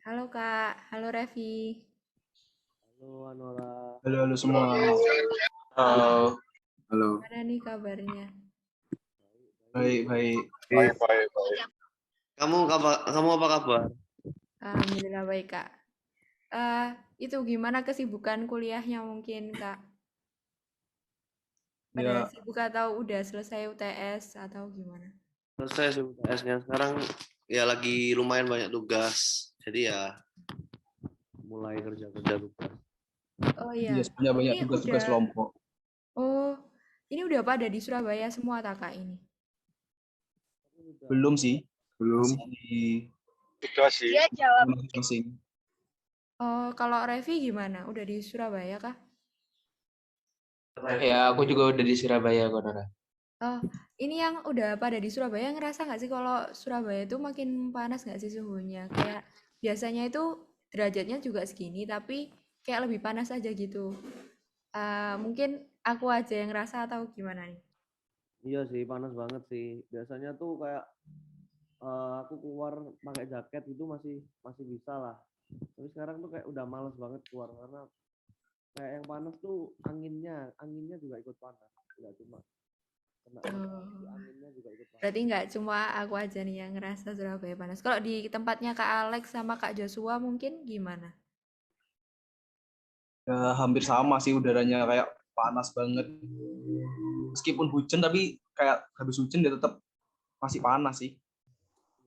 Halo Kak, halo Revi. Halo Anora. Halo, halo semua. Halo, Halo. Gimana nih kabarnya? Baik, baik. baik, baik, baik. Kamu apa kabar? Alhamdulillah baik Kak. Eh, itu gimana kesibukan kuliahnya mungkin Kak? Pada Ya, sibuk atau udah selesai UTS atau gimana? Selesai sih UTS-nya. Sekarang ya lagi lumayan banyak tugas. Jadi ya mulai kerja tugas. Oh iya iya, sebenarnya banyak ini tugas-tugas udah, kelompok. oh ini udah pada di Surabaya semua tak Kak ini? Belum sih, Belum. masih di Sudah sih. masing-masing. Oh kalau Revi gimana? Udah di Surabaya kah? Ya, aku juga udah di Surabaya, kok, Nora. Oh ini yang udah pada di Surabaya ngerasa nggak sih kalau Surabaya itu makin panas nggak sih suhunya? Kayak biasanya itu derajatnya juga segini, tapi kayak lebih panas aja gitu. Mungkin aku aja yang ngerasa atau gimana nih? Iya sih, panas banget sih. Biasanya tuh kayak aku keluar pakai jaket itu masih masih bisa lah. Tapi sekarang tuh kayak udah males banget keluar karena kayak yang panas tuh anginnya juga ikut panas. Enggak cuma kena Oh, anginnya juga ikut panas. berarti nggak cuma aku aja nih yang ngerasa Surabaya panas. Kalau di tempatnya Kak Alex sama Kak Joshua mungkin gimana? Ya, hampir sama sih udaranya kayak panas banget. Meskipun hujan tapi kayak habis hujan dia tetap masih panas sih.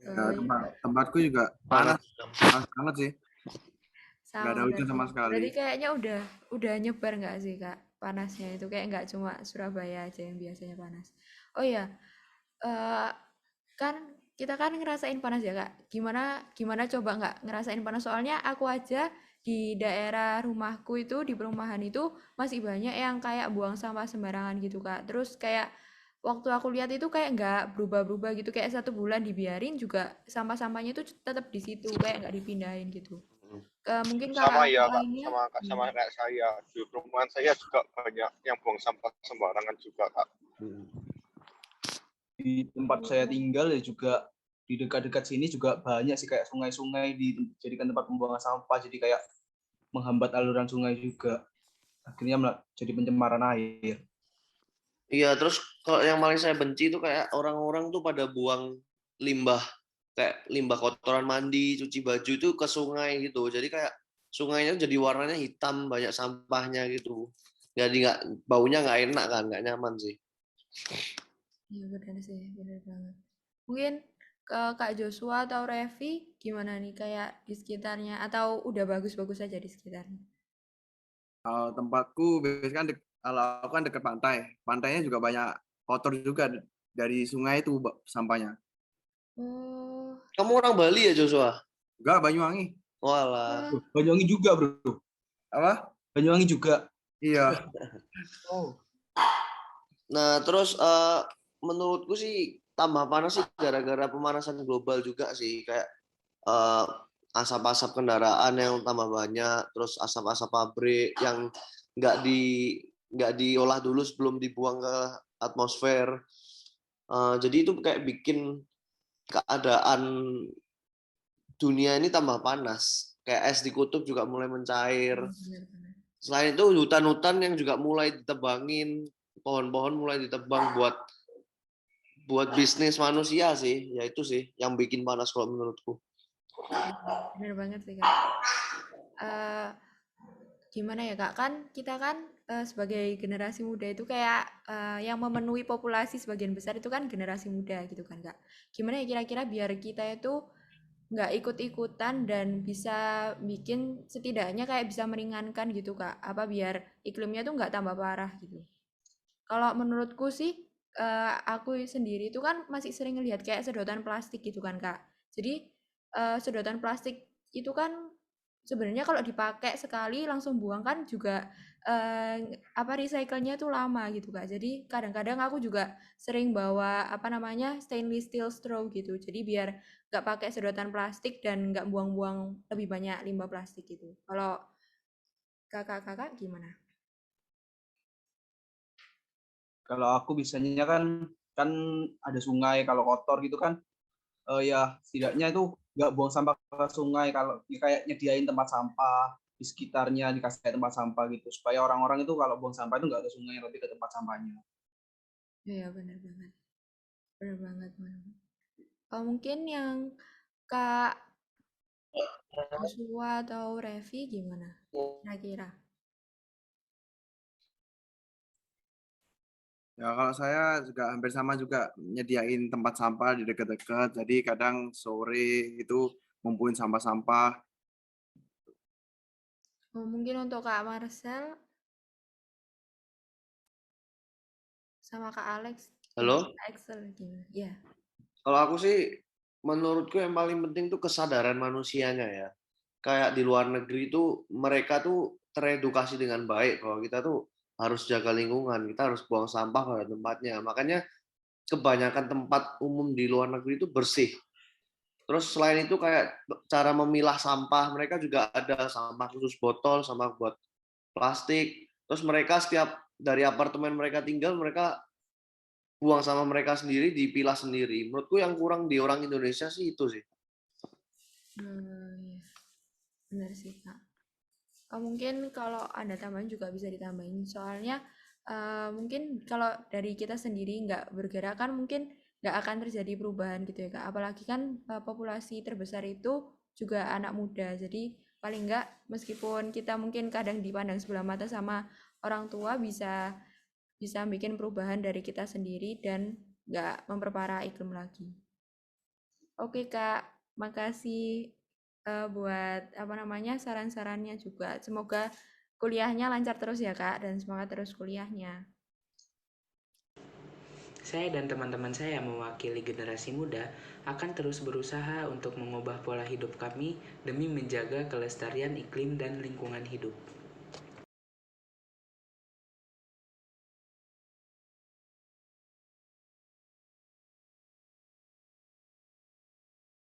Oh Ya, iya, tempatku juga Panas. panas banget sih. Nggak sama ada hujan berarti. sama sekali. Berarti kayaknya udah nyebar nggak sih Kak panasnya itu kayak nggak cuma Surabaya aja yang biasanya panas. Oh iya, eh, kan kita kan ngerasain panas ya Kak. Gimana gimana coba nggak ngerasain panas soalnya aku aja di daerah rumahku itu di perumahan itu masih banyak yang kayak buang sampah sembarangan gitu Kak. Terus kayak waktu aku lihat itu kayak nggak berubah-berubah gitu kayak 1 bulan dibiarin juga sampah-sampahnya itu tetap di situ kayak nggak dipindahin gitu. Mungkin Sama kakak-kakak ya, Kak. lainnya Sama gimana? kayak saya. Di perumahan saya juga banyak yang buang sampah sembarangan juga, Kak. Di tempat saya tinggal ya juga di dekat-dekat sini juga banyak sih kayak sungai-sungai dijadikan tempat pembuangan sampah jadi kayak menghambat aliran sungai juga. Akhirnya jadi pencemaran air. Iya, terus kalau yang paling saya benci itu kayak orang-orang tuh pada buang limbah kayak limbah kotoran mandi, cuci baju itu ke sungai gitu. Jadi kayak sungainya jadi warnanya hitam, banyak sampahnya gitu. Jadi nggak baunya nggak enak kan, nggak nyaman sih. Iya benar sih, benar banget. Mungkin ke Kak Joshua atau Revi gimana nih kayak di sekitarnya atau udah bagus-bagus aja di sekitarnya? Kalau tempatku biasanya kan kalau aku kan dekat pantai. Pantainya juga banyak kotor juga dari sungai itu sampahnya. Oh, Kamu orang Bali ya, Joshua? Enggak, Banyuwangi. Walah. wah, Banyuwangi juga, Bro. Apa? Banyuwangi juga. Iya. Oh. Nah, terus menurutku sih tambah panas sih gara-gara pemanasan global juga sih. Kayak eh, asap-asap kendaraan yang tambah banyak, terus asap-asap pabrik yang nggak di nggak diolah dulu sebelum dibuang ke atmosfer. Jadi itu kayak bikin keadaan dunia ini tambah panas. Kayak es di kutub juga mulai mencair. iya benar-benar. Selain itu hutan-hutan yang juga mulai ditebangin, pohon-pohon mulai ditebang buat buat bisnis manusia sih. Ya itu sih yang bikin panas kalau menurutku. Benar banget sih Kak. Eh, gimana ya Kak? Kan kita kan sebagai generasi muda itu kayak yang memenuhi populasi sebagian besar itu kan generasi muda gitu kan Kak. Gimana ya kira-kira biar kita itu nggak ikut-ikutan dan bisa bikin setidaknya kayak bisa meringankan gitu Kak. Apa biar iklimnya tuh nggak tambah parah gitu. Kalau menurutku sih aku sendiri itu kan masih sering ngelihat kayak sedotan plastik gitu kan Kak. Jadi sedotan plastik itu kan sebenarnya kalau dipakai sekali langsung buang kan juga apa recycle-nya tuh lama gitu Kak. Jadi kadang-kadang aku juga sering bawa apa namanya stainless steel straw gitu. Jadi biar nggak pakai sedotan plastik dan nggak buang-buang lebih banyak limbah plastik gitu. Kalau kakak-kakak gimana? Kalau aku biasanya kan kan ada sungai kalau kotor gitu kan ya setidaknya itu nggak buang sampah ke sungai, kalau kayak nyediain tempat sampah di sekitarnya, dikasih kayak tempat sampah gitu, supaya orang-orang itu kalau buang sampah itu nggak ke sungai tapi ke tempat sampahnya. Iya, benar banget. Benar banget, benar banget. Mungkin yang Kak Joshua atau Revi gimana kira-kira? Ya kalau saya juga hampir sama juga nyediain tempat sampah di dekat-dekat. Jadi kadang sore itu ngumpulin sampah-sampah. Mungkin untuk Kak Marcel sama Kak Alex Halo? Kak Excel gimana? Ya. Kalau aku sih, menurutku yang paling penting tuh kesadaran manusianya ya. Kayak di luar negeri itu mereka tuh teredukasi dengan baik kalau kita tuh harus jaga lingkungan, kita harus buang sampah pada tempatnya. Makanya kebanyakan tempat umum di luar negeri itu bersih. Terus selain itu kayak cara memilah sampah, mereka juga ada sampah khusus botol, sampah buat plastik. Terus mereka setiap dari apartemen mereka tinggal, mereka buang sama mereka sendiri, dipilah sendiri. Menurutku yang kurang di orang Indonesia sih itu sih. Ya. Benar sih, Kak. Mungkin kalau ada tambahan juga bisa ditambahin. Soalnya mungkin kalau dari kita sendiri nggak bergerak kan mungkin nggak akan terjadi perubahan gitu ya, Kak. Apalagi kan populasi terbesar itu juga anak muda. Jadi paling nggak meskipun kita mungkin kadang dipandang sebelah mata sama orang tua bisa bisa bikin perubahan dari kita sendiri dan nggak memperparah iklim lagi. Oke Kak, makasih buat apa namanya saran-sarannya juga. Semoga kuliahnya lancar terus ya Kak dan semangat terus kuliahnya. Saya dan teman-teman saya yang mewakili generasi muda akan terus berusaha untuk mengubah pola hidup kami demi menjaga kelestarian iklim dan lingkungan hidup.